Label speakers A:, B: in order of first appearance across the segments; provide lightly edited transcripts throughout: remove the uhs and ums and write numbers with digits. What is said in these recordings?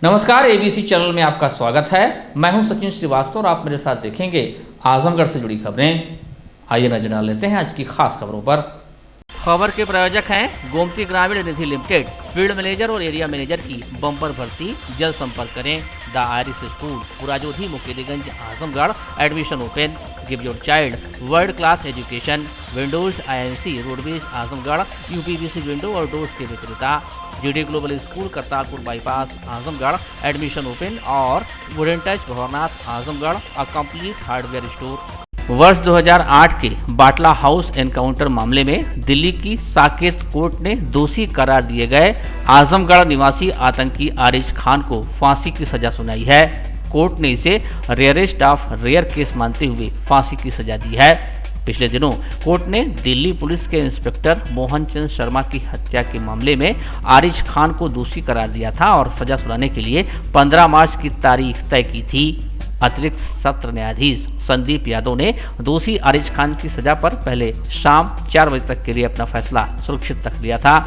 A: नमस्कार, ABC channel में आपका स्वागत है। मैं हूं सचिन श्रीवास्तव और आप मेरे साथ देखेंगे आजमगढ़ से जुड़ी खबरें। आइए नजर डाल लेते हैं आज की खास खबरों पर।
B: खबर के प्रायोजक हैं Gomti Gramin Nidhi limited. Field manager और एरिया मैनेजर की बम्पर भर्ती, जल्द संपर्क करें। The Irish school, Purajodhi, Mukeriganj, Azamgarh. Admission open. Give your child world class education. Windows INC roadways Azamgarh. UPVC window और डोर्स के विक्रेता। GD global school, Kartarpur bypass, Azamgarh. Admission open. और wooden touch, Bhawarnath, Azamgarh. A complete hardware store. वर्ष 2008 के बाटला हाउस एनकाउंटर मामले में दिल्ली की Saket court ने दोषी करार दिए गए आजमगढ़ निवासी आतंकी आरिज खान को फांसी की सजा सुनाई है। कोर्ट ने इसे रेयरेस्ट ऑफ रेयर केस मानते हुए फांसी की सजा दी है। पिछले दिनों कोर्ट ने दिल्ली पुलिस के इंस्पेक्टर मोहन चंद शर्मा की हत्या के मामले में आरिज खान को दोषी करार दिया था और सजा सुनाने के लिए 15 मार्च की तारीख तय की थी। अतिरिक्त सत्र न्यायाधीश संदीप यादव ने दोषी आरिज खान की सजा पर पहले शाम 4 बजे तक के लिए अपना फैसला सुरक्षित रख दिया था।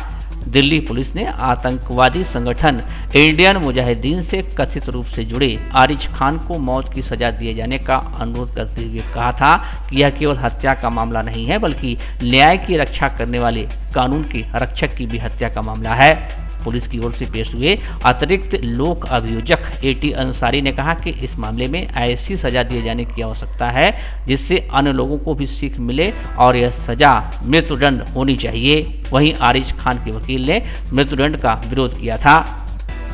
B: दिल्ली पुलिस ने आतंकवादी संगठन इंडियन मुजाहिदीन से कथित रूप से जुड़े आरिज खान को मौत की सजा दिए जाने का अनुरोध करते हुए कहा था कि यह केवल हत्या का मामला नहीं है, बल्कि न्याय की रक्षा करने वाले कानून के रक्षक की भी हत्या का मामला है। पुलिस की ओर से पेश हुए अतिरिक्त लोक अभियोजक AT अंसारी ने कहा कि इस मामले में ऐसी सजा दिए जाने की आवश्यकता है जिससे अन्य लोगों को भी सीख मिले और यह सजा मृत्युदंड होनी चाहिए। वहीं आरिज खान के वकील ने मृत्युदंड का विरोध किया था।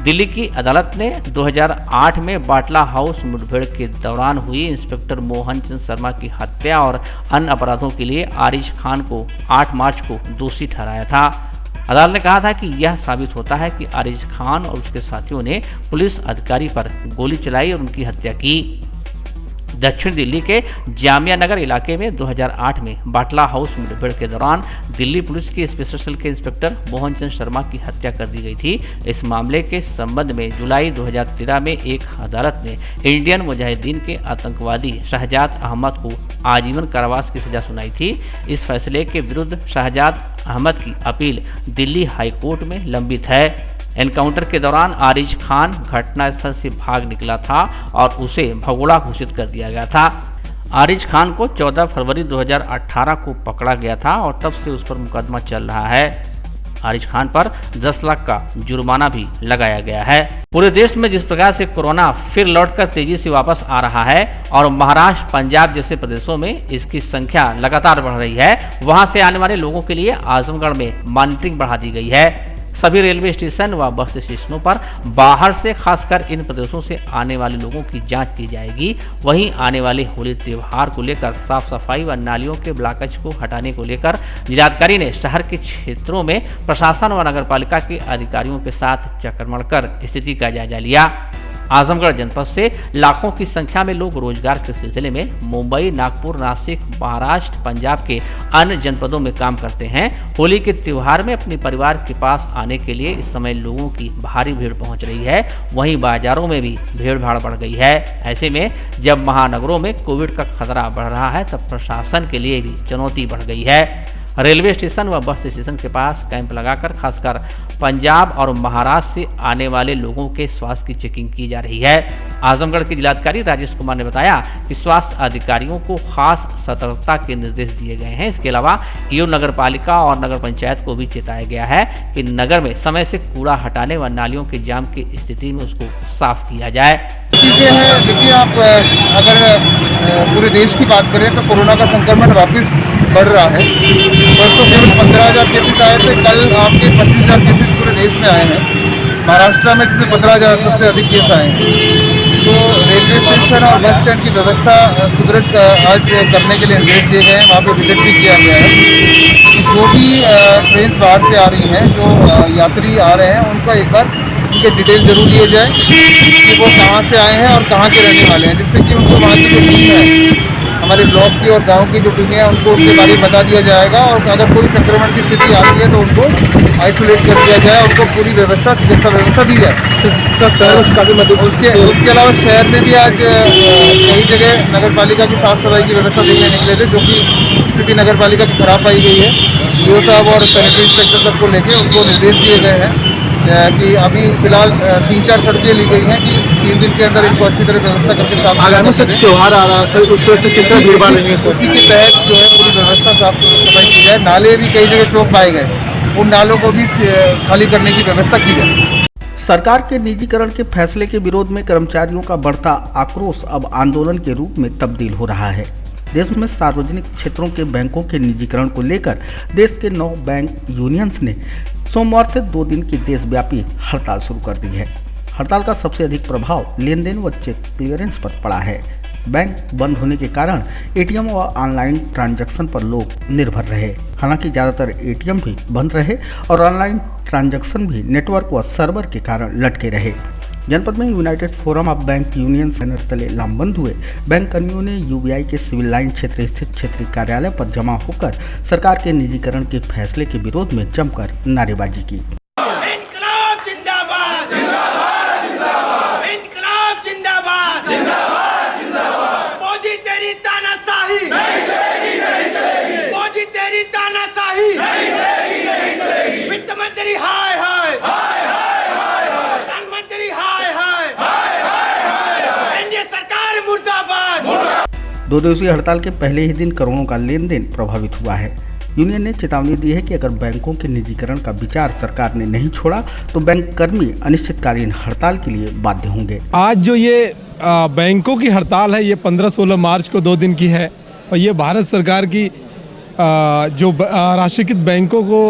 B: दिल्ली की अदालत ने 2008 में बाटला हाउस मुठभेड़ के दौरान हुई इंस्पेक्टर मोहन चंद शर्मा की हत्या और अन्य अपराधों के लिए आरिज खान को 8 मार्च को दोषी ठहराया था। अदालत ने कहा था कि यह साबित होता है कि आरिज खान और उसके साथियों ने पुलिस अधिकारी पर गोली चलाई और उनकी हत्या की। दक्षिण दिल्ली के जामिया नगर इलाके में 2008 में बाटला हाउस मुठभेड़ के दौरान दिल्ली पुलिस की स्पेशल सेल के इंस्पेक्टर मोहन चंद शर्मा की हत्या कर दी गई थी। इस मामले के संबंध में जुलाई 2013 में एक अदालत ने इंडियन मुजाहिदीन के आतंकवादी शहजाद अहमद को आजीवन कारावास की सजा सुनाई थी। इस फैसले के विरुद्ध शहजाद अहमद की अपील दिल्ली हाई कोर्ट में लंबित है। एनकाउंटर के दौरान आरिज खान घटनास्थल से भाग निकला था और उसे भगोड़ा घोषित कर दिया गया था। आरिज खान को 14 फरवरी 2018 को पकड़ा गया था और तब से उस पर मुकदमा चल रहा है। आरिज खान पर 10 लाख का जुर्माना भी लगाया गया है। पूरे देश में जिस प्रकार से कोरोना फिर लौटकर तेजी से वापस आ रहा है और महाराष्ट्र, पंजाब जैसे प्रदेशों में इसकी संख्या लगातार बढ़ रही है, वहां से आने वाले लोगों के लिए आजमगढ़ में मॉनिटरिंग बढ़ा दी गई है। सभी रेलवे स्टेशन व बस स्टेशनों पर बाहर से, खासकर इन प्रदेशों से आने वाले लोगों की जांच की जाएगी। वहीं आने वाले होली त्योहार को लेकर साफ सफाई व नालियों के ब्लॉकेज को हटाने को लेकर जिलाधिकारी ने शहर के क्षेत्रों में प्रशासन व नगरपालिका के अधिकारियों के साथ चक्कर कर स्थिति का जायजा लिया। आजमगढ़ जनपद से लाखों की संख्या में लोग रोजगार के सिलसिले में मुंबई, नागपुर, नासिक, महाराष्ट्र, पंजाब के अन्य जनपदों में काम करते हैं। होली के त्योहार में अपने परिवार के पास आने के लिए इस समय लोगों की भारी भीड़ पहुंच रही है। वहीं बाजारों में भी भीड़ भाड़ बढ़ गई है। ऐसे में जब महानगरों में कोविड का खतरा बढ़ रहा है, तब प्रशासन के लिए भी चुनौती बढ़ गई है। रेलवे स्टेशन व बस स्टेशन के पास कैंप लगाकर खासकर पंजाब और महाराष्ट्र से आने वाले लोगों के स्वास्थ्य की चेकिंग की जा रही है। आजमगढ़ के जिलाधिकारी राजेश कुमार ने बताया कि स्वास्थ्य अधिकारियों को खास सतर्कता के निर्देश दिए गए हैं। इसके अलावा ईओ नगर पालिका और नगर पंचायत को भी चेताया गया है कि नगर में समय से कूड़ा हटाने व नालियों के जाम की स्थिति में उसको साफ किया जाए।
C: चीज़ें हैं, देखिए आप अगर पूरे देश की बात करें तो कोरोना का संक्रमण वापस बढ़ रहा है। परसों केवल 15,000 केसेस आए थे, कल आपके 25,000 केसेस पूरे देश में आए हैं। महाराष्ट्र में जिसमें 15,000 सबसे अधिक केस आए हैं। तो रेलवे स्टेशन और बस स्टैंड की व्यवस्था सुदृढ़ आज करने के लिए निर्देश दिए गए हैं। वहाँ पे विजिट भी किया गया है कि जो भी ट्रेन बाहर से आ रही हैं, जो यात्री आ रहे हैं, उनका एक बार उनके डिटेल जरूर लिए जाए कि वो कहाँ से आए हैं और कहाँ के रहने वाले हैं, जिससे कि उनको वहाँ की जो टीम है, हमारे ब्लॉक की और गांव की जो टीमें हैं, उनको उसके बारे में बता दिया जाएगा और अगर कोई संक्रमण की स्थिति आती है तो उनको आइसोलेट कर दिया जाए, उनको पूरी व्यवस्था, चिकित्सा व्यवस्था दी जाए। सर उसका भी मतलब उसके अलावा शहर में भी आज कई जगह नगर पालिका की साफ सफाई की व्यवस्था देखने निकले थे, जो कि स्थिति नगर पालिका की खराब पाई गई है। ईओ साहब और सैनिटरी इंस्पेक्टर सबको लेके उनको निर्देश दिए गए हैं कि अभी फिलहाल 3-4 सड़कें ली गई हैं कि 3 दिन के अंदर इनको अच्छी तरह व्यवस्था करके साफ
D: आगामी सर त्योहार आ रहा है सर, उस तरह से कितना भीड़ भाड़ रहेंगे सर?
C: उसी के तहत जो है पूरी व्यवस्था साफ सफाई की जाए। नाले भी कई जगह चौक पाए गए, उन नालों को भी खाली करने की व्यवस्था की जाए।
E: सरकार के निजीकरण के फैसले के विरोध में कर्मचारियों का बढ़ता आक्रोश अब आंदोलन के रूप में तब्दील हो रहा है। देश में सार्वजनिक क्षेत्रों के बैंकों के निजीकरण को लेकर देश के 9 बैंक यूनियंस ने सोमवार से 2 दिन की देशव्यापी हड़ताल शुरू कर दी है। हड़ताल का सबसे अधिक प्रभाव लेन देन व चेक क्लियरेंस पर पड़ा है। बैंक बंद होने के कारण एटीएम व ऑनलाइन ट्रांजैक्शन पर लोग निर्भर रहे। हालांकि ज़्यादातर एटीएम भी बंद रहे और ऑनलाइन ट्रांजैक्शन भी नेटवर्क व सर्वर के कारण लटके रहे। जनपद में United forum of bank union banner तले लामबंद हुए बैंक कर्मियों ने यूबीआई के सिविल लाइन क्षेत्र स्थित क्षेत्रीय कार्यालय पर जमा होकर सरकार के निजीकरण के फैसले के विरोध में जमकर नारेबाजी की।
F: इनकलाब जिंदाबाद, जिंदाबाद, जिंदाबाद, इनकलाब जिंदाबाद, जिंदाबाद, जिंदाबाद। मोदी तेरी तानाशाही नहीं चलेगी, नहीं चलेगी। मोदी तेरी तानाशाही नहीं चलेगी, नहीं चलेगी। वित्त मंत्री हाय हाय, हाय हाय हाय हाय। प्रधानमंत्री हाय हाय, हाय हाय हाय हाय। एनडीए सरकार मुर्दाबाद।
E: 2 दिवसीय हड़ताल के पहले ही दिन करोड़ों का लेन देन प्रभावित हुआ है। यूनियन ने चेतावनी दी है कि अगर बैंकों के निजीकरण का विचार सरकार ने नहीं छोड़ा तो बैंक कर्मी अनिश्चितकालीन हड़ताल के लिए बाध्य होंगे।
D: आज जो ये बैंकों की हड़ताल है, ये 15-16 मार्च को 2 दिन की है और ये भारत सरकार की जो राष्ट्रीयकृत बैंकों को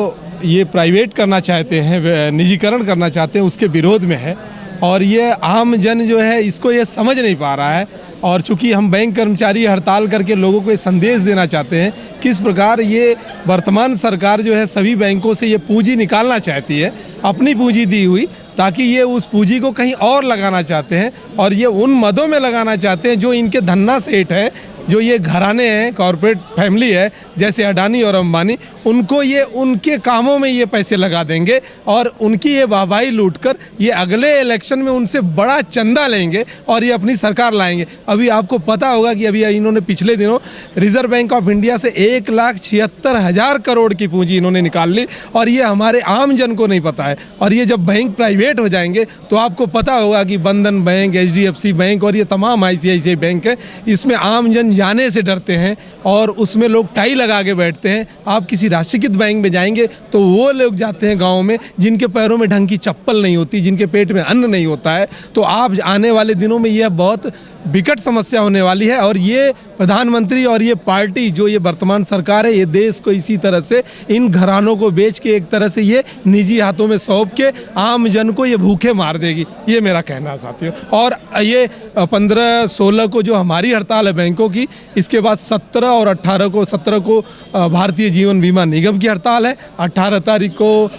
D: ये प्राइवेट करना चाहते हैं, निजीकरण करना चाहते हैं, उसके विरोध में है। और ये आम जन जो है इसको ये समझ नहीं पा रहा है। और चूंकि हम बैंक कर्मचारी हड़ताल करके लोगों को ये संदेश देना चाहते हैं किस प्रकार ये वर्तमान सरकार जो है सभी बैंकों से ये पूंजी निकालना चाहती है, अपनी पूंजी दी हुई, ताकि ये उस पूंजी को कहीं और लगाना चाहते हैं और ये उन मदों में लगाना चाहते हैं जो इनके धन्ना सेठ हैं, जो ये घराने हैं, कॉरपोरेट फैमिली है जैसे अडानी और अंबानी, उनको ये उनके कामों में ये पैसे लगा देंगे और उनकी ये वाहवाही लूटकर ये अगले इलेक्शन में उनसे बड़ा चंदा लेंगे और ये अपनी सरकार लाएंगे। अभी आपको पता होगा कि अभी इन्होंने पिछले दिनों रिजर्व बैंक ऑफ इंडिया से 1,76,000 करोड़ की पूंजी इन्होंने निकाल ली और ये हमारे आम जन को नहीं पता है। और ये जब बैंक प्राइवेट हो जाएंगे तो आपको पता होगा कि बंधन बैंक, HDFC बैंक और ये तमाम ICICI बैंक है, इसमें आम जन जाने से डरते हैं और उसमें लोग टाई लगा के बैठते हैं। आप किसी राष्ट्रीयकृत बैंक में जाएंगे तो वो लोग जाते हैं गांव में जिनके पैरों में ढंग की चप्पल नहीं होती, जिनके पेट में अन्न नहीं होता है। तो आप आने वाले दिनों में यह बहुत विकट समस्या होने वाली है और ये प्रधानमंत्री और ये पार्टी जो ये वर्तमान सरकार है, ये देश को इसी तरह से इन घरानों को बेच के एक तरह से ये निजी हाथों में सौंप के आम जन को ये भूखे मार देगी, ये मेरा कहना है साथियों। और ये 15-16 को जो हमारी हड़ताल है बैंकों की, इसके बाद 17 और 17 को भारतीय जीवन बीमा निगम की हड़ताल है, 18 तारीख को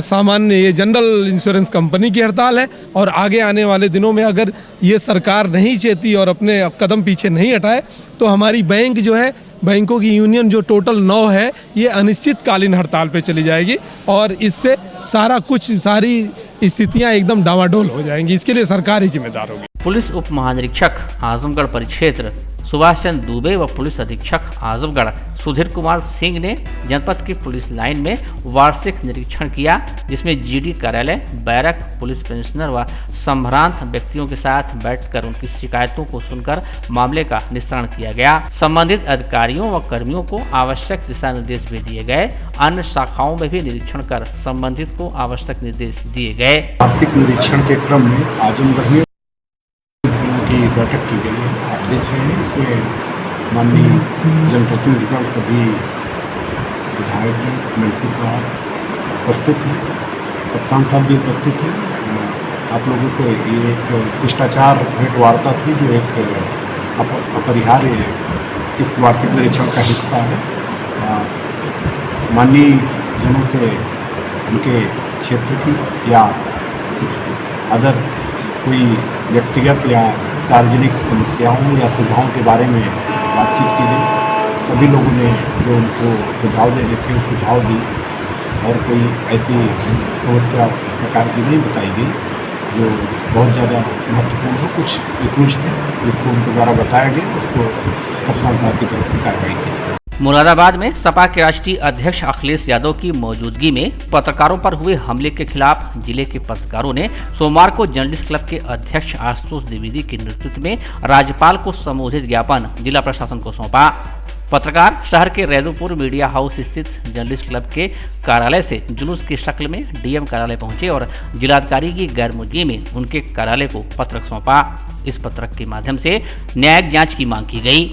D: सामान्य ये जनरल इंश्योरेंस कंपनी की हड़ताल है। और आगे आने वाले दिनों में अगर ये सरकार नहीं चेती और अपने कदम पीछे नहीं हटाए तो हमारी बैंक जो है, बैंकों की यूनियन जो टोटल 9 है, ये अनिश्चितकालीन हड़ताल पे चली जाएगी और इससे सारी स्थितियां एकदम डावाडोल हो जाएंगी। इसके लिए सरकार ही जिम्मेदार होगी।
B: पुलिस उप महानिरीक्षक आजमगढ़ परिक्षेत्र सुभाष चंद्र दुबे व पुलिस अधीक्षक आजमगढ़ सुधीर कुमार सिंह ने जनपद की पुलिस लाइन में वार्षिक निरीक्षण किया, जिसमें GD कार्यालय, बैरक, पुलिस पेंशनर व संभ्रांत व्यक्तियों के साथ बैठकर उनकी शिकायतों को सुनकर मामले का निस्तारण किया गया। संबंधित अधिकारियों व कर्मियों को आवश्यक दिशा निर्देश भी दिए गए। अन्य शाखाओं में भी निरीक्षण कर संबंधित को आवश्यक निर्देश दिए गए।
G: वार्षिक निरीक्षण के क्रम में आजमगढ़ में की बैठक की गई है। आप देख रहे हैं इसमें माननीय जनप्रतिनिधिगण, सभी विधायक हैं, MLC साहब उपस्थित हैं, कप्तान साहब भी उपस्थित हैं। आप लोगों से ये एक शिष्टाचार भेंट वार्ता थी जो एक अपरिहार्य इस वार्षिक निरीक्षण का हिस्सा है। माननीय जनों से उनके क्षेत्र की या कुछ अदर कोई व्यक्तिगत या सार्वजनिक समस्याओं या सुझावों के बारे में बातचीत की गई। सभी लोगों ने जो उनको सुझाव देने थे सुझाव दी और कोई ऐसी समस्या इस प्रकार की नहीं बताई गई जो बहुत ज़्यादा महत्वपूर्ण हो। कुछ विशेष थे जिसको उनके द्वारा बताया गया, उसको कप्तान साहब की तरफ से कार्रवाई की।
B: मुरादाबाद में सपा के राष्ट्रीय अध्यक्ष अखिलेश यादव की मौजूदगी में पत्रकारों पर हुए हमले के खिलाफ जिले के पत्रकारों ने सोमवार को जर्नलिस्ट क्लब के अध्यक्ष आशुतोष द्विवेदी के नेतृत्व में राज्यपाल को संबोधित ज्ञापन जिला प्रशासन को सौंपा। पत्रकार शहर के रैदुपुर मीडिया हाउस स्थित जर्नलिस्ट क्लब के कार्यालय से जुलूस की शक्ल में डीएम कार्यालय पहुंचे और जिलाधिकारी की गैर मौजूदगी में उनके कार्यालय को पत्रक सौंपा। इस पत्रक के माध्यम से न्यायिक जांच की मांग की गई।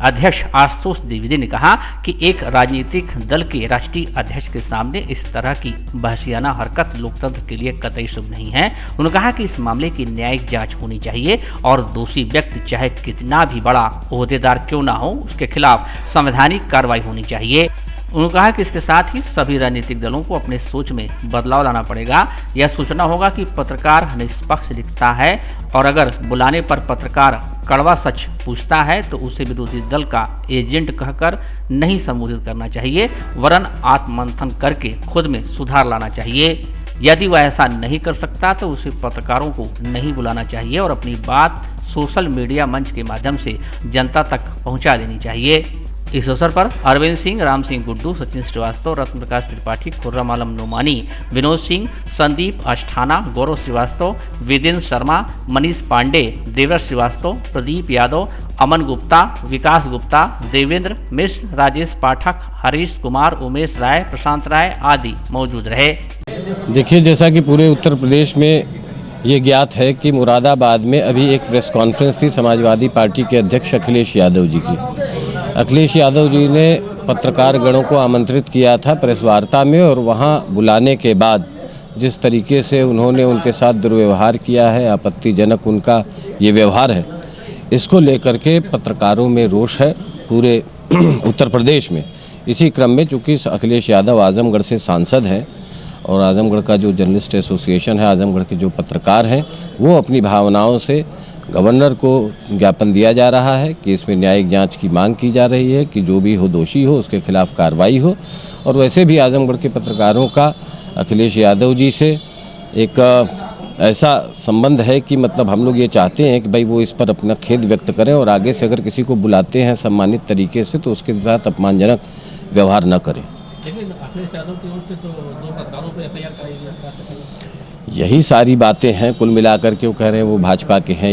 B: अध्यक्ष आशुतोष द्विवेदी ने कहा कि एक राजनीतिक दल के राष्ट्रीय अध्यक्ष के सामने इस तरह की बहसियाना हरकत लोकतंत्र के लिए कतई शुभ नहीं है। उन्होंने कहा कि इस मामले की न्यायिक जांच होनी चाहिए और दोषी व्यक्ति चाहे कितना भी बड़ा ओहदेदार क्यों ना हो, उसके खिलाफ संवैधानिक कार्रवाई होनी चाहिए। उन्होंने कहा कि इसके साथ ही सभी राजनीतिक दलों को अपने सोच में बदलाव लाना पड़ेगा। यह सोचना होगा कि पत्रकार निष्पक्ष लिखता है और अगर बुलाने पर पत्रकार कड़वा सच पूछता है तो उसे विरोधी दल का एजेंट कहकर नहीं संबोधित करना चाहिए, वरन आत्ममंथन करके खुद में सुधार लाना चाहिए। यदि वह ऐसा नहीं कर सकता तो उसे पत्रकारों को नहीं बुलाना चाहिए और अपनी बात सोशल मीडिया मंच के माध्यम से जनता तक पहुंचा देनी चाहिए। इस अवसर पर अरविंद सिंह, राम सिंह गुड्डू, सचिन श्रीवास्तव, रत्न प्रकाश त्रिपाठी, खुर्रम आलम नोमानी, विनोद सिंह, संदीप अष्ठाना, गौरव श्रीवास्तव, विदेंद्र शर्मा, मनीष पांडे, देवर श्रीवास्तव, प्रदीप यादव, अमन गुप्ता, विकास गुप्ता, देवेंद्र मिश्र, राजेश पाठक, हरीश कुमार, उमेश राय, प्रशांत राय आदि मौजूद रहे।
H: देखिए, जैसा कि पूरे उत्तर प्रदेश में ये ज्ञात है कि मुरादाबाद में अभी एक प्रेस कॉन्फ्रेंस थी समाजवादी पार्टी के अध्यक्ष अखिलेश यादव जी की। अखिलेश यादव जी ने पत्रकार गणों को आमंत्रित किया था प्रेस वार्ता में, और वहाँ बुलाने के बाद जिस तरीके से उन्होंने उनके साथ दुर्व्यवहार किया है, आपत्तिजनक उनका ये व्यवहार है, इसको लेकर के पत्रकारों में रोष है पूरे उत्तर प्रदेश में। इसी क्रम में चूँकि अखिलेश यादव आजमगढ़ से सांसद हैं और आजमगढ़ का जो जर्नलिस्ट एसोसिएशन है, आजमगढ़ के जो पत्रकार हैं, वो अपनी भावनाओं से गवर्नर को ज्ञापन दिया जा रहा है कि इसमें न्यायिक जांच की मांग की जा रही है कि जो भी हो दोषी हो उसके खिलाफ कार्रवाई हो। और वैसे भी आजमगढ़ के पत्रकारों का अखिलेश यादव जी से एक ऐसा संबंध है कि मतलब हम लोग ये चाहते हैं कि भाई वो इस पर अपना खेद व्यक्त करें और आगे से अगर किसी को बुलाते हैं सम्मानित तरीके से तो उसके साथ अपमानजनक व्यवहार न करें।
A: लेकिन अखिलेश यादव की ओर से तो 2 पत्रकारों पर एफआईआर कराई जा सकती है।
H: यही सारी बातें हैं, कुल मिलाकर के वो कह रहे हैं वो भाजपा के हैं,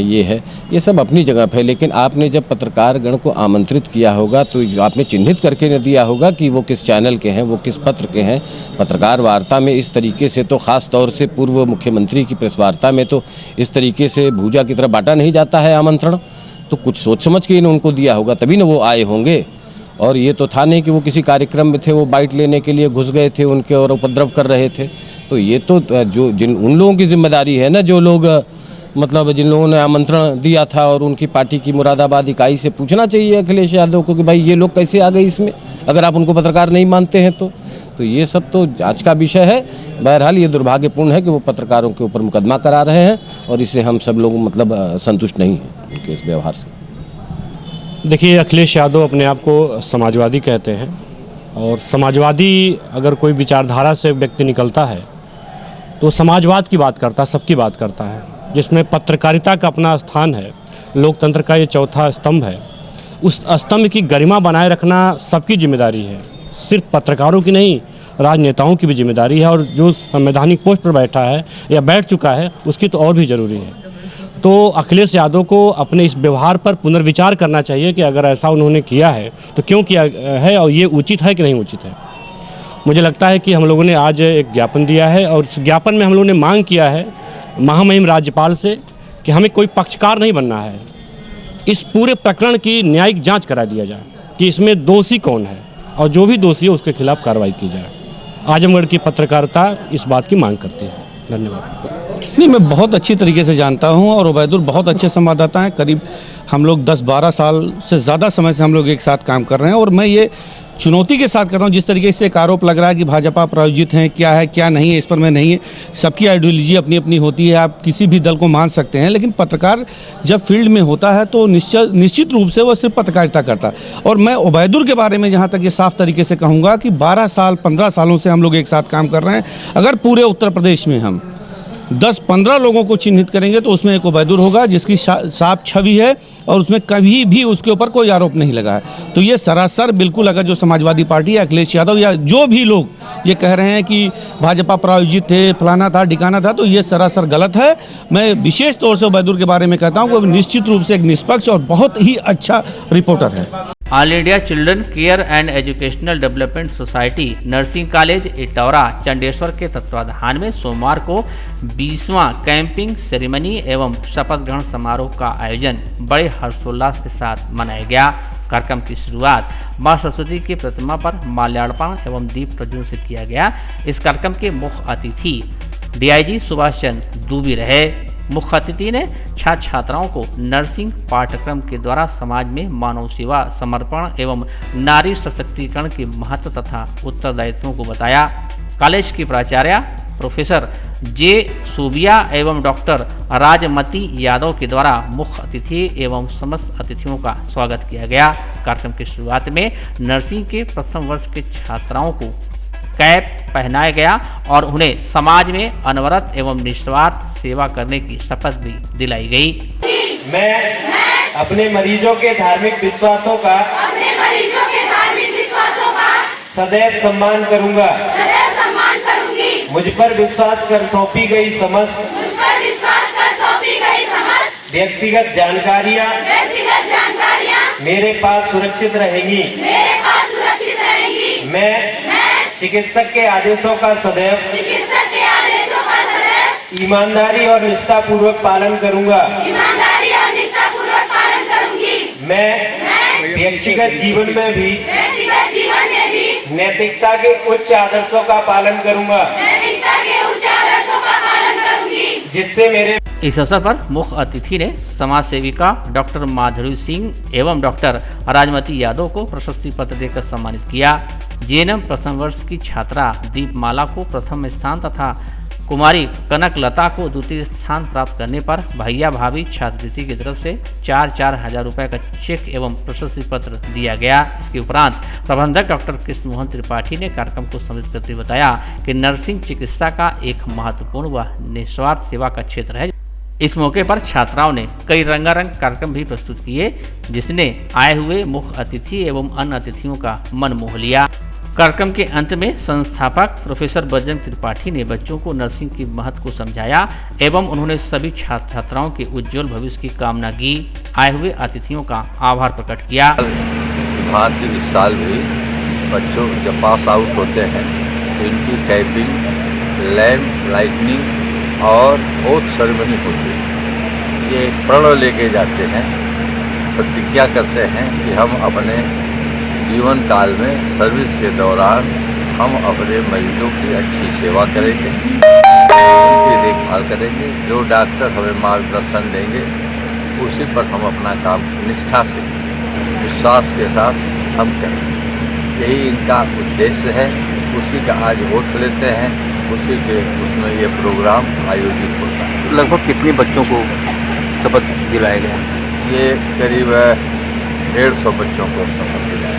H: ये सब अपनी जगह पे। लेकिन आपने जब पत्रकार गण को आमंत्रित किया होगा तो आपने चिन्हित करके न दिया होगा कि वो किस चैनल के हैं, वो किस पत्र के हैं। पत्रकार वार्ता में इस तरीके से तो ख़ास तौर से पूर्व मुख्यमंत्री की प्रेस वार्ता में तो इस तरीके से भूजा की तरह बांटा नहीं जाता है आमंत्रण। तो कुछ सोच समझ के उनको दिया होगा, तभी ना वो आए होंगे। और ये तो था नहीं कि वो किसी कार्यक्रम में थे, वो बाइट लेने के लिए घुस गए थे उनके और उपद्रव कर रहे थे। तो ये तो जो उन लोगों की जिम्मेदारी है ना, जो लोग मतलब जिन लोगों ने आमंत्रण दिया था, और उनकी पार्टी की मुरादाबाद इकाई से पूछना चाहिए अखिलेश यादव को कि भाई ये लोग कैसे आ गए इसमें, अगर आप उनको पत्रकार नहीं मानते हैं तो ये सब तो जांच का विषय है। बहरहाल ये दुर्भाग्यपूर्ण है कि वो पत्रकारों के ऊपर मुकदमा करा रहे हैं और इससे हम सब लोग मतलब संतुष्ट नहीं हैं उनके इस व्यवहार से।
I: देखिए, अखिलेश यादव अपने आप को समाजवादी कहते हैं और समाजवादी अगर कोई विचारधारा से व्यक्ति निकलता है तो समाजवाद की बात करता है, सबकी बात करता है, जिसमें पत्रकारिता का अपना स्थान है। लोकतंत्र का ये चौथा स्तंभ है। उस स्तंभ की गरिमा बनाए रखना सबकी जिम्मेदारी है, सिर्फ पत्रकारों की नहीं, राजनेताओं की भी जिम्मेदारी है। और जो संवैधानिक पोस्ट पर बैठा है या बैठ चुका है उसकी तो और भी ज़रूरी है। तो अखिलेश यादव को अपने इस व्यवहार पर पुनर्विचार करना चाहिए कि अगर ऐसा उन्होंने किया है तो क्यों किया है और ये उचित है कि नहीं उचित है। मुझे लगता है कि हम लोगों ने आज एक ज्ञापन दिया है और इस ज्ञापन में हम लोगों ने मांग किया है महामहिम राज्यपाल से कि हमें कोई पक्षकार नहीं बनना है, इस पूरे प्रकरण की न्यायिक जाँच करा दिया जाए कि इसमें दोषी कौन है और जो भी दोषी है उसके खिलाफ कार्रवाई की जाए। आजमगढ़ की पत्रकारिता इस बात की मांग करती है। धन्यवाद।
J: नहीं, मैं बहुत अच्छी तरीके से जानता हूं और उबैदुल बहुत अच्छे संवाददाता हैं। करीब हम लोग 10-12 साल से ज़्यादा समय से हम लोग एक साथ काम कर रहे हैं और मैं ये चुनौती के साथ कर रहा हूँ। जिस तरीके से एक आरोप लग रहा है कि भाजपा प्रायोजित है क्या नहीं है, इस पर मैं नहीं है। सबकी आइडियोलॉजी अपनी अपनी होती है, आप किसी भी दल को मान सकते हैं, लेकिन पत्रकार जब फील्ड में होता है तो निश्चित रूप से वो सिर्फ पत्रकारिता करता है। और मैं उबैदुल के बारे में जहाँ तक ये साफ तरीके से कहूँगा कि 12 साल 15 सालों से हम लोग एक साथ काम कर रहे हैं। अगर पूरे उत्तर प्रदेश में हम 10-15 लोगों को चिन्हित करेंगे तो उसमें एक उबैदुर होगा जिसकी साफ छवि है और उसमें कभी भी उसके ऊपर कोई आरोप नहीं लगा है। तो ये सरासर बिल्कुल, अगर जो समाजवादी पार्टी है, अखिलेश यादव या जो भी लोग ये कह रहे हैं कि भाजपा प्रायोजित थे, फलाना था, ढिकाना था, तो ये सरासर गलत है। मैं विशेष तौर से उबैदुर के बारे में कहता हूँ कि निश्चित रूप से एक निष्पक्ष और बहुत ही अच्छा रिपोर्टर है।
B: All India children care and educational development society nursing college Itaura Chandeshwar के तत्वाधान में सोमवार को 20वां कैंपिंग सेरेमनी एवं शपथ ग्रहण समारोह का आयोजन बड़े हर्षोल्लास के साथ मनाया गया। कार्यक्रम की शुरुआत मां सरस्वती की प्रतिमा पर माल्यार्पण एवं दीप प्रज्वलन से किया गया। इस कार्यक्रम के मुख्य अतिथि डीआईजी सुभाष चंद्र दूबी रहे। मुख्य अतिथि ने छात्र छात्राओं को नर्सिंग पाठ्यक्रम के द्वारा समाज में मानव सेवा, समर्पण एवं नारी सशक्तिकरण के महत्व तथा उत्तरदायित्वों को बताया। कॉलेज की प्राचार्य प्रोफेसर जे सूबिया एवं डॉक्टर राजमती यादव के द्वारा मुख्य अतिथि एवं समस्त अतिथियों का स्वागत किया गया। कार्यक्रम की शुरुआत में नर्सिंग के प्रथम वर्ष के छात्राओं को कैप पहनाया गया और उन्हें समाज में अनवरत एवं निस्वार्थ सेवा करने की शपथ भी दिलाई गई।
K: मैं अपने मरीजों के धार्मिक विश्वासों का सदैव सम्मान करूंगा। मुझ पर विश्वास कर सौंपी गई समस्त व्यक्तिगत जानकारियां मेरे पास सुरक्षित रहेंगी। मैं चिकित्सक के आदेशों का सदैव ईमानदारी और निष्ठा पूर्वक पालन करूंगा। मैं व्यक्तिगत जीवन में भी नैतिकता के उच्च आदर्शों का पालन करूंगा, जिससे मेरे।
B: इस अवसर पर मुख्य अतिथि ने समाज सेविका डॉक्टर माधुरी सिंह एवं डॉक्टर राजमती यादव को प्रशस्ति पत्र देकर सम्मानित किया। जेएनएम प्रथम वर्ष की छात्रा दीपमाला को प्रथम स्थान तथा कुमारी कनक लता को द्वितीय स्थान प्राप्त करने पर भैया भाभी छात्रवृत्ति की तरफ से 4-4 हजार रुपए का चेक एवं प्रशस्ति पत्र दिया गया। इसके उपरांत प्रबंधक डॉक्टर कृष्ण मोहन त्रिपाठी ने कार्यक्रम को संबोधित करते हुए बताया कि नर्सिंग चिकित्सा का एक महत्वपूर्ण व निस्वार्थ सेवा का क्षेत्र है। इस मौके पर छात्राओं ने कई रंगारंग कार्यक्रम भी प्रस्तुत किए, जिसने आए हुए मुख्य अतिथि एवं अन्य अतिथियों का मन मोह लिया। कार्यक्रम के अंत में संस्थापक प्रोफेसर बजरंग त्रिपाठी ने बच्चों को नर्सिंग के महत्व को समझाया एवं उन्होंने सभी छात्र छात्राओं के उज्जवल भविष्य की कामना की। आए हुए अतिथियों का आभार प्रकट किया।
L: भारत इस साल भी बच्चों जब पास आउट होते हैं तो इनकी कैपिंग, लैंप लाइटनिंग और ओथ सेरेमनी होती है। ये प्रण लेके जाते हैं, प्रतिज्ञा करते हैं कि हम अपने जीवन काल में सर्विस के दौरान हम अपने मरीजों की अच्छी सेवा करेंगे, उनकी देखभाल करेंगे। जो डॉक्टर हमें मार्गदर्शन देंगे उसी पर हम अपना काम निष्ठा से, विश्वास के साथ हम करेंगे। यही इनका उद्देश्य है। उसी का आज वोट लेते हैं, उसी के उसमें ये प्रोग्राम आयोजित होता है।
M: लगभग कितने बच्चों को शपथ दिलाया गया?
L: ये करीब 150 बच्चों को शपथ दिलाया।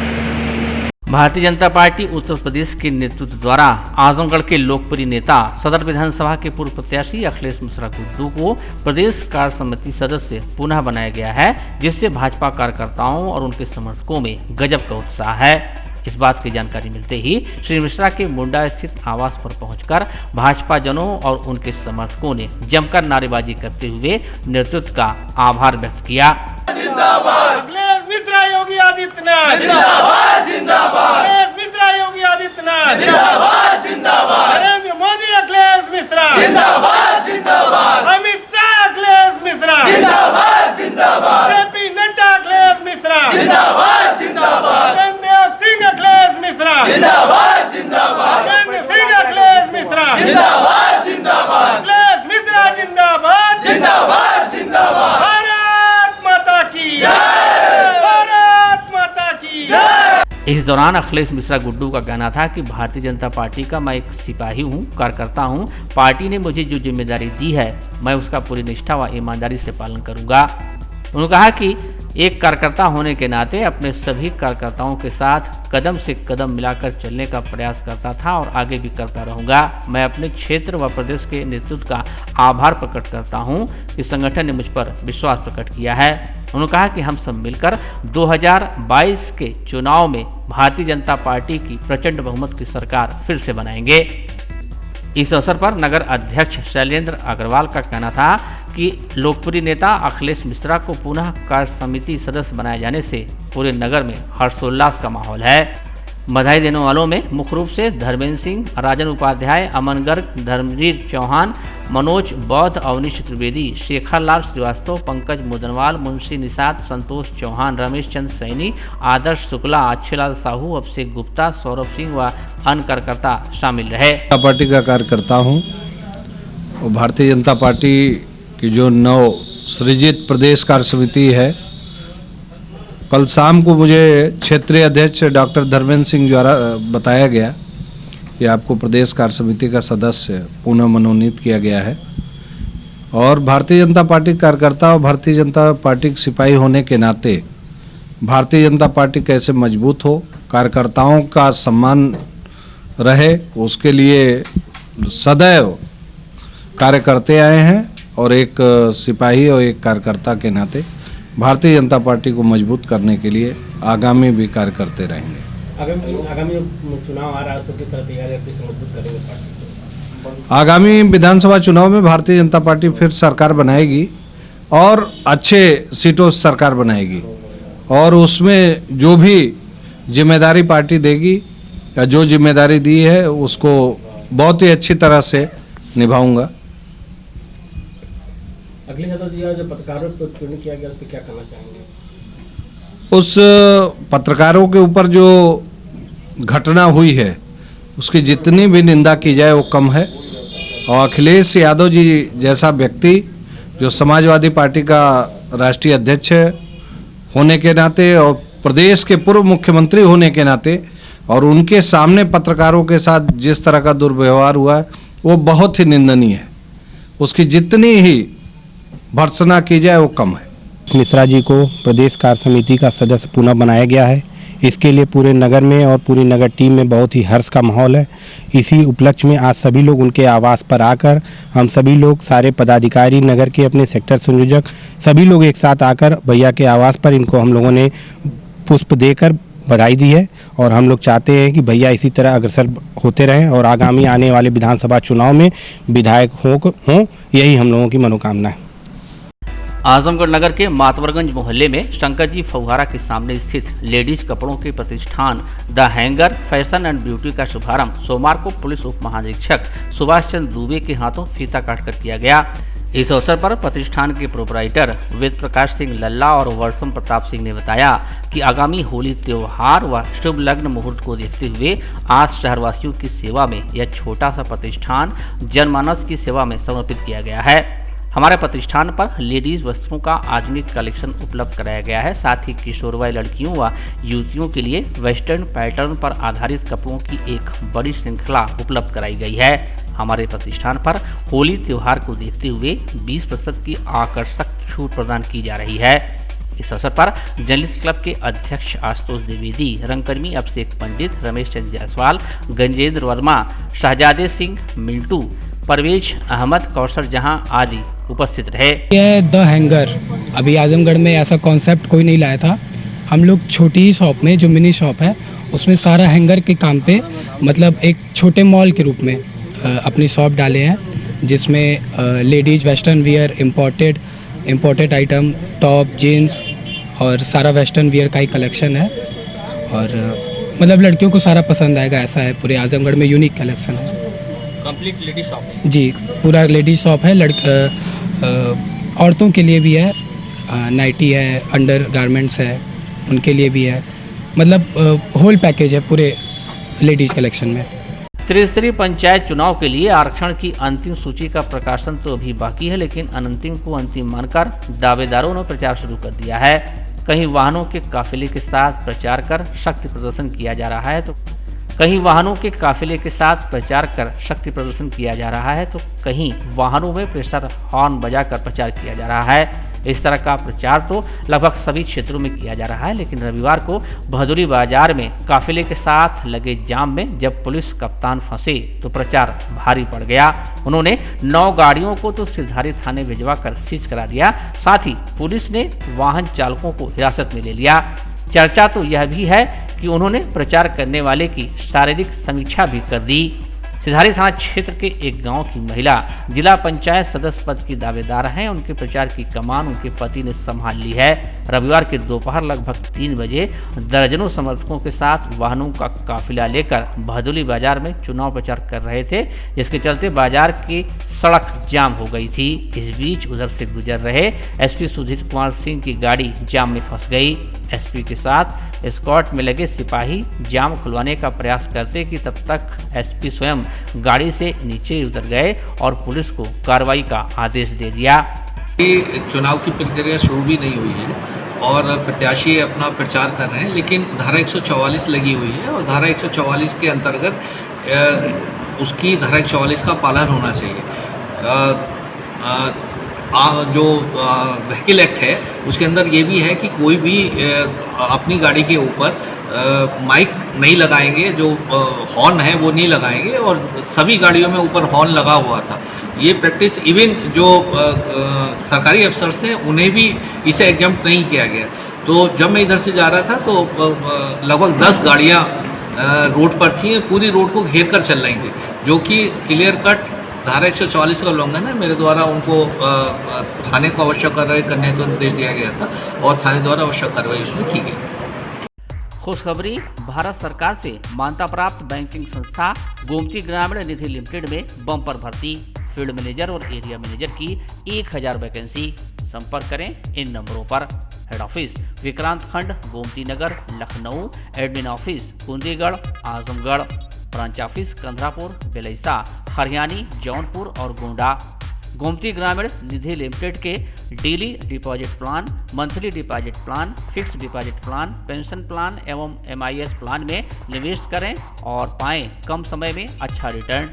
B: भारतीय जनता पार्टी उत्तर प्रदेश के नेतृत्व द्वारा आजमगढ़ के लोकप्रिय नेता सदर विधानसभा के पूर्व प्रत्याशी अखिलेश मिश्रा गुड्डू को प्रदेश कार्य समिति सदस्य पुनः बनाया गया है, जिससे भाजपा कार्यकर्ताओं और उनके समर्थकों में गजब का उत्साह है। इस बात की जानकारी मिलते ही श्री मिश्रा के मुंडा स्थित आवास पर पहुंचकर भाजपा जनों और उनके समर्थकों ने जमकर नारेबाजी करते हुए नेतृत्व का आभार व्यक्त किया।
F: अखिलेश मिश्रा योगी आदित्यनाथ जिंदाबाद, जिंदाबाद। अखिलेश मिश्रा योगी आदित्यनाथ जिंदाबाद, जिंदाबाद। नरेंद्र मोदी अखिलेश मिश्रा जिंदाबाद, जिंदाबाद। अमित शाह अखिलेश मिश्रा जिंदाबाद, जिंदाबाद। जेपी नड्डा अखिलेश मिश्रा जिंदाबाद, जिंदाबाद। देव सिंह अखिलेश मिश्रा जिंदाबाद, जिंदाबाद। नरेंद्र सिंह अखिलेश मिश्रा जिंदाबाद, जिंदाबाद। अखिलेश मिश्रा जिंदाबाद, जिंदाबाद, जिंदाबाद। भारत माता की जय, भारत माता की जय।
B: इस दौरान अखिलेश मिश्रा गुड्डू का कहना था कि भारतीय जनता पार्टी का मैं एक सिपाही हूं, कार्यकर्ता हूं। पार्टी ने मुझे जो जिम्मेदारी दी है मैं उसका पूरी निष्ठा व ईमानदारी से पालन करूंगा। उन्होंने कहा कि एक कार्यकर्ता होने के नाते अपने सभी कार्यकर्ताओं के साथ कदम से कदम मिलाकर चलने का प्रयास करता था और आगे भी करता रहूंगा। मैं अपने क्षेत्र व प्रदेश के नेतृत्व का आभार प्रकट करता हूं कि संगठन ने मुझ पर विश्वास प्रकट किया है। उन्होंने कहा कि हम सब मिलकर 2022 के चुनाव में भारतीय जनता पार्टी की प्रचंड बहुमत की सरकार फिर से बनाएंगे। इस अवसर पर नगर अध्यक्ष शैलेंद्र अग्रवाल का कहना था कि लोकप्रिय नेता अखिलेश मिश्रा को पुनः कार्य समिति सदस्य बनाए जाने से पूरे नगर में हर्षोल्लास का माहौल है। बधाई देने वालों में मुख्य रूप से धर्मेंद्र सिंह, राजन उपाध्याय, अमन गर्ग, धर्मवीर चौहान, मनोज बौद्ध, अवनीश त्रिवेदी, शेखर लाल श्रीवास्तव, पंकज मुदनवाल, मुंशी निषाद, संतोष चौहान, रमेश चंद्र सैनी, आदर्श शुक्ला, अच्छेलाल साहू, अभिषेक गुप्ता, सौरभ सिंह व अन्य कार्यकर्ता शामिल रहे।
J: पार्टी का कार्यकर्ता हूँ और भारतीय जनता पार्टी की जो नव सृजित प्रदेश कार्य समिति है, कल शाम को मुझे क्षेत्रीय अध्यक्ष डॉक्टर धर्मेंद्र सिंह द्वारा बताया गया कि आपको प्रदेश कार्य समिति का सदस्य पुनः मनोनीत किया गया है। और भारतीय जनता पार्टी कार्यकर्ता और भारतीय जनता पार्टी के सिपाही होने के नाते भारतीय जनता पार्टी कैसे मजबूत हो, कार्यकर्ताओं का सम्मान रहे, उसके लिए सदैव कार्य करते आए हैं और एक सिपाही और एक कार्यकर्ता के नाते भारतीय जनता पार्टी को मजबूत करने के लिए आगामी भी कार्य करते रहेंगे।
N: आगामी चुनाव आ रहा है, किस तरह तैयारी मजबूत करेंगे पार्टी?
J: आगामी विधानसभा चुनाव में भारतीय जनता पार्टी फिर सरकार बनाएगी और अच्छे सीटों से सरकार बनाएगी और उसमें जो भी जिम्मेदारी पार्टी देगी या जो जिम्मेदारी दी है उसको बहुत ही अच्छी तरह से निभाऊंगा।
N: अखिलेश यादव जी जो पत्रकारों पर ट्रेनिंग किया गया उस पर क्या कहना चाहेंगे?
J: उस पत्रकारों के ऊपर जो घटना हुई है उसकी जितनी भी निंदा की जाए वो कम है। और अखिलेश यादव जी जैसा व्यक्ति जो समाजवादी पार्टी का राष्ट्रीय अध्यक्ष होने के नाते और प्रदेश के पूर्व मुख्यमंत्री होने के नाते और उनके सामने पत्रकारों के साथ जिस तरह का दुर्व्यवहार हुआ है वो बहुत ही निंदनीय है। उसकी जितनी ही भर्त्सना की जाए वो कम है।
O: मिश्रा जी को प्रदेश कार्य समिति का सदस्य पुनः बनाया गया है। इसके लिए पूरे नगर में और पूरी नगर टीम में बहुत ही हर्ष का माहौल है। इसी उपलक्ष्य में आज सभी लोग उनके आवास पर आकर हम सभी लोग सारे पदाधिकारी, नगर के अपने सेक्टर संयोजक सभी लोग एक साथ आकर भैया के आवास पर इनको हम लोगों ने पुष्प देकर बधाई दी है और हम लोग चाहते हैं कि भैया इसी तरह अग्रसर होते रहें और आगामी आने वाले विधानसभा चुनाव में विधायक हों, यही हम लोगों की मनोकामना है।
B: आजमगढ़ नगर के मातवरगंज मोहल्ले में शंकर जी फव्वारा के सामने स्थित लेडीज कपड़ों के प्रतिष्ठान the hanger fashion and beauty का शुभारंभ सोमवार को पुलिस उप महानिरीक्षक सुभाष चंद्र दुबे के हाथों फीता काटकर किया गया। इस अवसर पर प्रतिष्ठान के प्रोपराइटर वेद प्रकाश सिंह लल्ला और वर्षम प्रताप सिंह ने बताया कि आगामी होली त्योहार व शुभ लग्न मुहूर्त को देखते हुए आज शहरवासियों की सेवा में यह छोटा सा प्रतिष्ठान जनमानस की सेवा में समर्पित किया गया है। हमारे प्रतिष्ठान पर लेडीज वस्त्रों का आधुनिक कलेक्शन उपलब्ध कराया गया है। साथ ही किशोरवय लड़कियों व युवतियों के लिए वेस्टर्न पैटर्न पर आधारित कपड़ों की एक बड़ी श्रृंखला उपलब्ध कराई गई है। हमारे प्रतिष्ठान पर होली त्योहार को देखते हुए 20% की आकर्षक छूट प्रदान की जा रही है। इस अवसर पर जर्नलिस्ट क्लब के अध्यक्ष आशुतोष द्विवेदी, रंगकर्मी अभिषेक पंडित, रमेश चंद्र जायसवाल, गंजेंद्र वर्मा, शहजादे सिंह मिंटू, परवेज अहमद, कौशल जहां आदि उपस्थित रहे।
P: यह द हैंगर अभी आजमगढ़ में ऐसा कॉन्सेप्ट कोई नहीं लाया था। हम लोग छोटी ही शॉप में जो मिनी शॉप है उसमें सारा हैंगर के काम पे मतलब एक छोटे मॉल के रूप में अपनी शॉप डाले हैं, जिसमें ladies western wear, imported item, top, jeans और सारा वेस्टर्न वियर का ही कलेक्शन है और मतलब लड़कियों को सारा पसंद आएगा ऐसा है। पूरे आजमगढ़ में यूनिक कलेक्शन है।
N: कंप्लीट लेडीज शॉप है
P: जी, पूरा लेडीज शॉप है। औरतों के लिए भी है, नाइटी है, अंडर गारमेंट्स है, उनके लिए भी है। मतलब होल पैकेज है पूरे लेडीज कलेक्शन में।
B: त्रिस्तरीय पंचायत चुनाव के लिए आरक्षण की अंतिम सूची का प्रकाशन तो अभी बाकी है, लेकिन अंतिम को अंतिम मानकर दावेदारों ने प्रचार शुरू कर दिया है। कहीं वाहनों के काफिले के साथ प्रचार कर शक्ति प्रदर्शन किया जा रहा है तो कहीं वाहनों में प्रेशर हॉर्न बजाकर प्रचार किया जा रहा है। इस तरह का प्रचार तो लगभग सभी क्षेत्रों में किया जा रहा है, लेकिन रविवार को भदोली बाजार में काफिले के साथ लगे जाम में जब पुलिस कप्तान फंसे तो प्रचार भारी पड़ गया। उन्होंने 9 गाड़ियों को तो सिरधारी थाने भिजवा कर सीज करा दिया, साथ ही पुलिस ने वाहन चालकों को हिरासत में ले लिया। चर्चा तो यह भी है कि उन्होंने प्रचार करने वाले की शारीरिक समीक्षा भी कर दी। सिधारी थाना क्षेत्र के एक गांव की महिला जिला पंचायत सदस्य पद की दावेदार हैं। उनके प्रचार की कमान उनके पति ने संभाल ली है। रविवार के दोपहर लगभग 3 बजे दर्जनों समर्थकों के साथ वाहनों का काफिला लेकर भदोली बाजार में चुनाव प्रचार कर रहे थे, जिसके चलते बाजार की सड़क जाम हो गई थी। इस बीच उधर से गुजर रहे एसपी सुधीर कुमार सिंह की गाड़ी जाम में फंस गई। एसपी के साथ एस्कॉर्ट में लगे सिपाही जाम खुलवाने का प्रयास करते कि तब तक एसपी स्वयं गाड़ी से नीचे उतर गए और पुलिस को कार्रवाई का आदेश दे दिया।
Q: चुनाव की प्रक्रिया शुरू भी नहीं हुई है और प्रत्याशी अपना प्रचार कर रहे हैं, लेकिन धारा 144 लगी हुई है और धारा 144 के अंतर्गत उसकी धारा 144 का पालन होना चाहिए। जो व्हीकल एक्ट है उसके अंदर ये भी है कि कोई भी अपनी गाड़ी के ऊपर माइक नहीं लगाएंगे, जो हॉर्न है वो नहीं लगाएंगे, और सभी गाड़ियों में ऊपर हॉर्न लगा हुआ था। ये प्रैक्टिस इवन जो सरकारी अफसर्स हैं उन्हें भी इसे एग्जम्प्ट नहीं किया गया। तो जब मैं इधर से जा रहा था तो लगभग 10 गाड़ियाँ रोड पर थी, पूरी रोड को घेर कर चल रही थी, जो कि क्लियर कट धारा 144 का उल्लंघन है। मेरे द्वारा उनको थाने को आवश्यक कार्रवाई करने का निर्देश दिया गया था और थाने द्वारा आवश्यक कार्रवाई उसमें की गई।
B: खुशखबरी, भारत सरकार से मान्यता प्राप्त बैंकिंग संस्था गोमती ग्रामीण निधि लिमिटेड में बम्पर भर्ती, फील्ड मैनेजर और एरिया मैनेजर की 1000 वैकेंसी। संपर्क करें इन नंबरों पर। Head office Vikrant Khand, Gomti Nagar, Lucknow. Admin office Kundigarh, Azamgarh. Branch office Kandharapur, Belaisa, Hariyani, Jaunpur और गोंडा। गोमती ग्रामीण निधि लिमिटेड के daily deposit plan, monthly deposit plan, fixed deposit plan, pension plan एवं MIS प्लान में निवेश करें और पाएं कम समय में अच्छा return.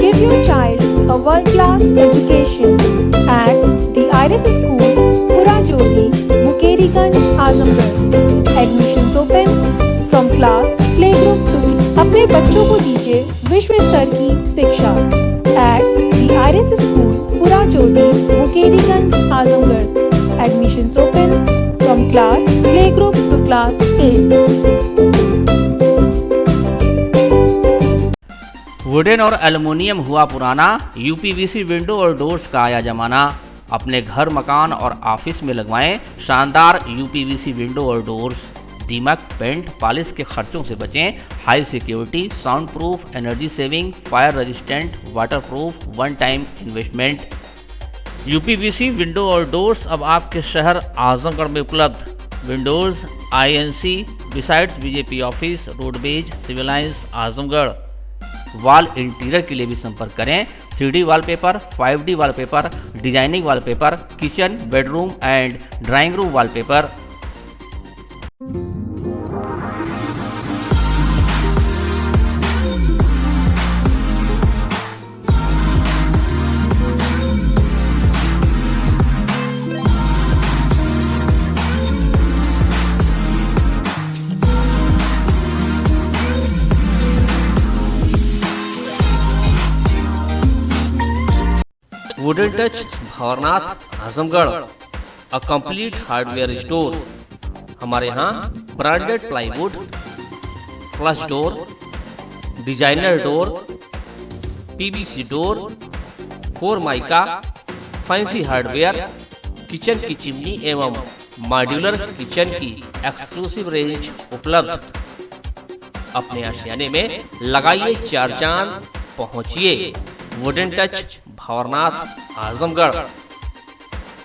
R: Give your child a world-class education at the Iris School, Purajodhi, Mukeriganj, Azamgarh. Admissions open from class playgroup 2। अपने बच्चों को दीजिए विश्व स्तर की शिक्षा at the Iris School, Purajodhi, Mukeriganj, Azamgarh. Admissions open from class playgroup to class 8।
B: Wooden और aluminium हुआ पुराना, UPVC विंडो और डोर्स का आया जमाना। अपने घर, मकान और ऑफिस में लगवाएं शानदार UPVC विंडो और डोर्स। दीमक, पेंट, पॉलिश के खर्चों से बचें। High security, sound proof, energy saving, fire resistant, water proof, one time investment. UPVC window और डोर्स अब आपके शहर आजमगढ़ में उपलब्ध। Windows INC besides BJP office, roadways, civil lines, Azamgarh. Wall interior के लिए भी संपर्क करें। 3D wallpaper, 5D wallpaper, designing wallpaper, kitchen, bedroom and drawing room wallpaper. Wooden touch, Bhanwarnath, Azamgarh, a complete hardware store. हमारे यहाँ branded plywood, flush door, designer door, PVC door, Formica, fancy hardware, kitchen की chimney एवं modular kitchen की exclusive range उपलब्ध। अपने आशियाने में लगाइए 4 चांद, पहुंचिए वुडन टच, भंवरनाथ, आजमगढ़।